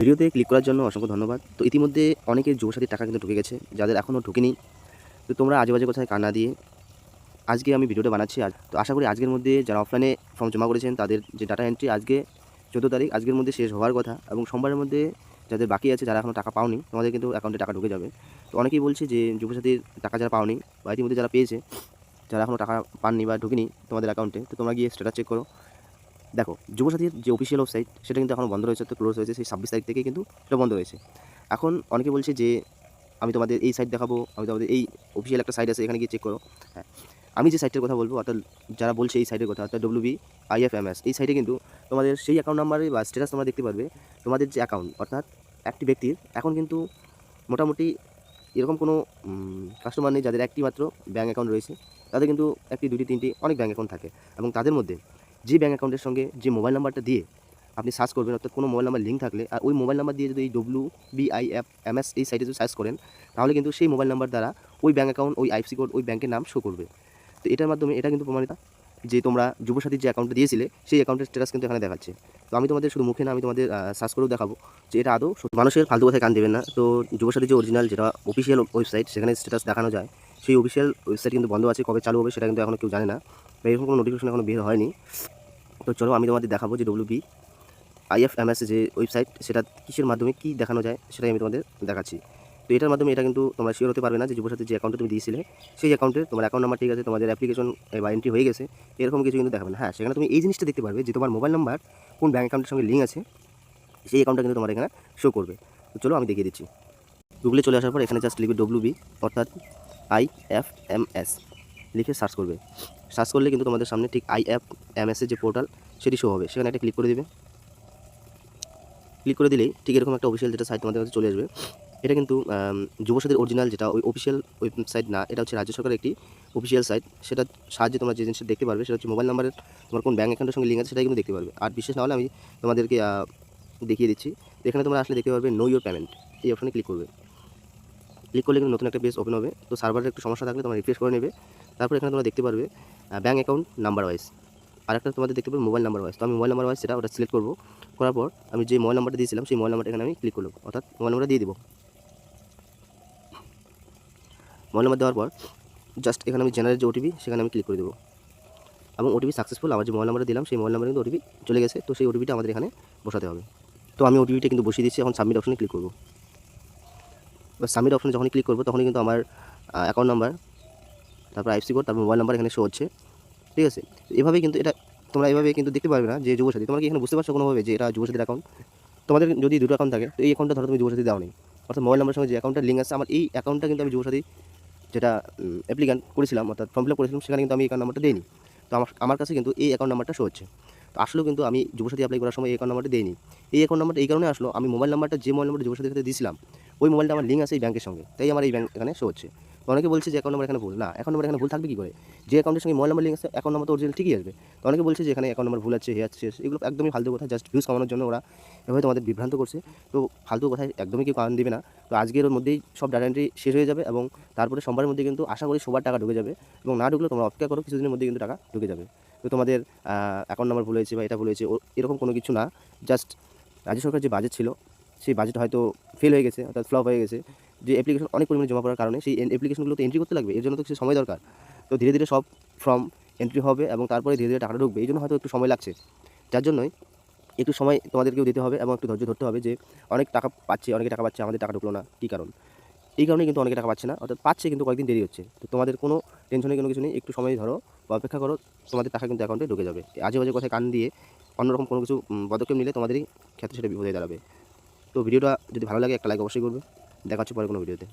ভিডিওতে ক্লিক করার জন্য অসংখ্য ধন্যবাদ। তো ইতিমধ্যে অনেকের যুবসাথীর টাকা কিন্তু ঢুকে গেছে, যাদের এখনও ঢোকেনি। তো তোমরা আজেবাজে কথায় কান না দিয়ে আজকে আমি ভিডিওটা বানাচ্ছি। তো আশা করি আজকের মধ্যে যারা অফলাইনে ফর্ম জমা করেছেন তাদের যে ডাটা এন্ট্রি আজকে 14 তারিখ, আজকের মধ্যে শেষ হওয়ার কথা, এবং সোমবারের মধ্যে যাদের বাকি আছে, যারা এখনও টাকা পাওনি, তোমাদের কিন্তু অ্যাকাউন্টে টাকা ঢুকে যাবে। তো অনেকেই বলছে যে যুবসাথীর টাকা যারা পাওনি বা ইতিমধ্যে যারা পেয়েছে, যারা এখনও টাকা পাননি বা ঢুকেনি তোমাদের অ্যাকাউন্টে, তো তোমরা গিয়ে স্ট্যাটাস চেক করো। দেখো, যুবসাথীর যে অফিসিয়াল ওয়েবসাইট সেটা কিন্তু এখনও বন্ধ রয়েছে, তো ক্লোজ হয়েছে সেই 26 তারিখ থেকে, কিন্তু সেটা বন্ধ রয়েছে। এখন অনেকে বলছে যে আমি তোমাদের এই সাইট দেখাবো, আমি তোমাদের এই অফিসিয়াল একটা সাইট আছে, এখানে গিয়ে চেক করো। হ্যাঁ, আমি যে সাইটের কথা বলবো, অর্থাৎ যারা বলছে এই সাইটের কথা, অর্থাৎ WBIFMS, এই সাইটে কিন্তু তোমাদের সেই অ্যাকাউন্ট নাম্বারে বা স্ট্যাটাস তোমরা দেখতে পারবে তোমাদের যে অ্যাকাউন্ট, অর্থাৎ একটি ব্যক্তির এখন কিন্তু মোটামুটি এরকম কোনো কাস্টমার নেই যাদের একটি মাত্র ব্যাঙ্ক অ্যাকাউন্ট রয়েছে। তাদের কিন্তু একটি, দুটি, তিনটি অনেক ব্যাঙ্ক অ্যাকাউন্ট থাকে, এবং তাদের মধ্যে যে ব্যাঙ্ক অ্যাকাউন্টের সঙ্গে যে মোবাইল নাম্বারটা দিয়ে আপনি সার্চ করবেন, অর্থাৎ কোনো মোবাইল নাম্বার লিঙ্ক থাকলে, আর ওই মোবাইল নাম্বার দিয়ে যদি এই WBIFMS এই সাইটে যদি সার্চ করেন, তাহলে কিন্তু সেই মোবাইল নাম্বার দ্বারা ওই ব্যাঙ্ক অ্যাকাউন্ট, ওই আইএফএসসি কোড, ওই ব্যাঙ্কের নাম শো করবে। তো এটার মাধ্যমে এটা কিন্তু প্রমাণিত যে তোমরা যুবসাথীর যে অ্যাকাউন্টটা দিয়েছিলে সেই অ্যাকাউন্টের স্ট্যাটাস কিন্তু এখানে দেখাচ্ছে। তো আমি তোমাদের শুধু মুখে না, আমি তোমাদের সার্চ করেও দেখাবো যে এটা আদৌ মানুষের ফালতু কথায় কান দেবেন না। তো যুবসাথী যে অরিজিনাল যেটা অফিসিয়াল ওয়েবসাইট, সেখানে স্ট্যাটাস দেখানো যায়, সেই অফিসিয়াল ওয়েবসাইট কিন্তু বন্ধ আছে। কবে চালু হবে সেটা কিন্তু এখনও কেউ জানে না, বা এরকম কোনো নোটিফিকেশন এখনও বের হয়নি। তো চলো আমি তোমাদের দেখাবো যে WBIFMS যে ওয়েবসাইট, সেটা কিসের মাধ্যমে কী দেখানো যায় সেটাই আমি তোমাদের দেখাচ্ছি। তো এটার মাধ্যমে এটা কিন্তু তোমরা শিওর হতে পারবে না যে যুবসাথীর যে অ্যাকাউন্টে তুমি দিয়েছিলে সেই অ্যাকাউন্টে তোমার অ্যাকাউন্ট নাম্বার ঠিক আছে, তোমাদের অ্যাপ্লিকেশন বা এন্ট্রি হয়ে গেছে, এরকম কিছু কিন্তু দেখাবে না। হ্যাঁ, সেখানে তুমি এই জিনিসটা দেখতে পারবে যে তোমার মোবাইল নাম্বার কোন ব্যাঙ্ক অ্যাকাউন্টের সঙ্গে লিঙ্ক আছে, সেই অ্যাকাউন্টটা কিন্তু তোমার এখানে শো করবে। তো চলো আমি দেখিয়ে দিচ্ছি। গুগলে চলে আসার পর এখানে জাস্ট লিখবে WB অর্থাৎ IFMS লিখে সার্চ করবে। সার্চ করলে কিন্তু তোমাদের সামনে ঠিক IFMS এর যে পোর্টাল সেটি শো হবে, সেখানে একটা ক্লিক করে দেবে। ক্লিক করে দিলেই ঠিক এরকম একটা অফিসিয়াল যেটা সাইট তোমাদের কাছে চলে আসবে। এটা কিন্তু যুবসাথীর অরিজিনাল যেটা ওই অফিসিয়াল ওয়েবসাইট না, এটা হচ্ছে রাজ্য সরকারের একটি অফিসিয়াল সাইট। সেটার সাহায্যে তোমরা যে জিনিসটা দেখতে পারবে সেটা হচ্ছে মোবাইল নাম্বারের তোমার কোন ব্যাঙ্ক অ্যাকাউন্টের সঙ্গে লিঙ্ক আছে সেটাই কিন্তু দেখতে পারবে। আর বিশেষ না হলে আমি তোমাদেরকে দেখিয়ে দিচ্ছি। এখানে তোমরা আসলে দেখতে পারবে নো ইউর পেমেন্ট, এই অপশনে ক্লিক করবে। ক্লিক করলে কিন্তু নতুন একটা পেজ ওপেন হবে। তো সার্ভারের একটু সমস্যা থাকলে তোমরা রিফ্রেশ করে নেবে। তারপর এখানে তোমরা দেখতে পারবে ব্যাঙ্ক অ্যাকাউন্ট নাম্বার ওয়াইজ, আর একটা তোমাদের দেখতে পারবে মোবাইল নাম্বার ওয়াইজ। তো আমি মোবাইল নাম্বার ওয়াইজ সেটা ওটা সিলেক্ট করবো। করার পর আমি যে মোবাইল নাম্বারটা দিয়েছিলাম সেই মোবাইল নাম্বারটা এখানে আমি ক্লিক করলাম, অর্থাৎ মোবাইল নাম্বারটা দিয়ে দেবো। মোবাইল নাম্বার দেওয়ার পর জাস্ট এখানে আমি জেনারেট যে ওটিপি সেখানে আমি ক্লিক করে দেবো, এবং ওটিপি সাকসেসফুল। আমার যে মোবাইল নাম্বারটা দিলাম সেই মোবাইল নাম্বারে কিন্তু ওটিপি চলে গেছে। তো সেই ওটিপিটা আমাদের এখানে বসাতে হবে। তো আমি ওটিপিটা কিন্তু বসিয়ে দিচ্ছি। এখন সাবমিট অপশনে ক্লিক করবো। বা সাবমিট অপশনে যখনই ক্লিক করবো তখনই কিন্তু আমার অ্যাকাউন্ট নাম্বার, তারপর আইএফএসসি কোড, তারপর মোবাইল নাম্বার এখানে শো হচ্ছে। ঠিক আছে, এভাবেই কিন্তু এটা তোমরা এভাবে কিন্তু দেখতে পারবে না যে যুবসাথী। তোমরা কি এখানে বুঝতে পারছো কোনোভাবে যে এটা যুবসাথীর অ্যাকাউন্ট? তোমাদের যদি দুটো অ্যাকাউন্ট থাকে, তো এই অ্যাকাউন্টটা ধরো তুমি যুবসাথী দাও নেই, অর্থাৎ মোবাইল নাম্বারের সঙ্গে যে অ্যাকাউন্টটা লিঙ্ক আছে, আমার এই অ্যাকাউন্টটা কিন্তু আমি যুবসাথী যেটা অ্যাপ্লিক্যান্ট করেছিলাম, অর্থাৎ ফর্ম ফিল আপ করেছিলাম, সেখানে কিন্তু আমি এই অ্যাকাউন্ট নাম্বারটা দিইনি। তো আমার কাছে কিন্তু এই অ্যাকাউন্ট নাম্বারটা শো হচ্ছে। তো আসলেও কিন্তু আমি যুবসাথী অ্যাপ্লাই করার সময় এই অ্যাকাউন্ট নাম্বারটা দিইনি। এই অ্যাকাউন্ট নাম্বারটা এই কারণে আসলো, আমি মোবাইল নাম্বারটা যে মোবাইল নাম্বারটা যুবসাথীর সাথে দিয়েছিলাম, ওই মোবাইলটা আমার লিঙ্ক আছে এই ব্যাঙ্কের সঙ্গে, তাই আমার এই ব্যাঙ্ক এখানে শো হচ্ছে। তো অনেকে বলছে যে অ্যাকাউন্ট নাম্বার এখানে ভুল। না, অ্যাকাউন্ট নাম্বার এখানে ভুল থাকবে কী করে? যে অ্যাকাউন্টের সঙ্গে মোবাইল নাম্বার লিঙ্ক আছে, অ্যাকাউন্ট নাম্বার তো অরিজিনাল ঠিকই আসবে। তো অনেকে বলছে যে এখানে অ্যাকাউন্ট নাম্বার ভুল আছে, আছে, এগুলো একদমই ফালতু কথা। জাস্ট ভিউজ কামানোর জন্য ওরা এভাবে তোমাদের বিভ্রান্ত করছে। তো ফালতু কথায় একদমই কেউ কান দেবে না। তো আজকের মধ্যেই সব ডাটা এন্ট্রি শেষ হয়ে যাবে, এবং তারপরে সোমবারের মধ্যে কিন্তু আশা করি সবার টাকা ঢুকে যাবে, এবং না ঢুকলে তোমরা অপেক্ষা করো, কিছুদিনের মধ্যে কিন্তু টাকা ঢুকে যাবে। তো তোমাদের অ্যাকাউন্ট নাম্বার ভুল হয়েছে বা এটা ভুল হয়েছে এরকম কোনো কিছু না। জাস্ট রাজ্য সরকার যে বাজেট ছিল সেই বাজেট হয়তো ফেল হয়ে গেছে, অর্থাৎ ফ্লপ হয়ে গেছে। যে অ্যাপ্লিকেশন অনেক পরিমাণে জমা করার কারণে সেই অ্যাপ্লিকেশনগুলো তো এন্ট্রি করতে লাগবে, এর জন্য তো কিছু সময় দরকার। তো ধীরে ধীরে সব ফর্ম এন্ট্রি হবে, এবং তারপরে ধীরে ধীরে টাকাটা ঢুকবে, এই জন্য হয়তো একটু সময় লাগছে। যার জন্যই একটু সময় তোমাদেরকেও দিতে হবে, এবং একটু ধৈর্য ধরতে হবে যে অনেক টাকা পাচ্ছে, অনেকে টাকা পাচ্ছে, আমাদের টাকা ঢুকলো না, কী কারণ? এই কারণেই কিন্তু অনেকে টাকা পাচ্ছে না, অর্থাৎ পাচ্ছে কিন্তু কয়েকদিন দেরি হচ্ছে। তো তোমাদের কোনো টেনশনের কোনো কিছু নেই, একটু সময় ধরো বা অপেক্ষা করো, তোমাদের টাকা কিন্তু অ্যাকাউন্টে ঢুকে যাবে। আজে বাজে কথায় কান দিয়ে অন্যরকম কোনো কিছু পদক্ষেপ নিলে তোমাদেরই ক্ষেত্রে সেটা বিপদ হয়ে দাঁড়াবে। তো ভিডিওটা যদি ভালো লাগে একটা লাইক অবশ্যই করবে। দেখা হচ্ছে পরে কোনো ভিডিওতে।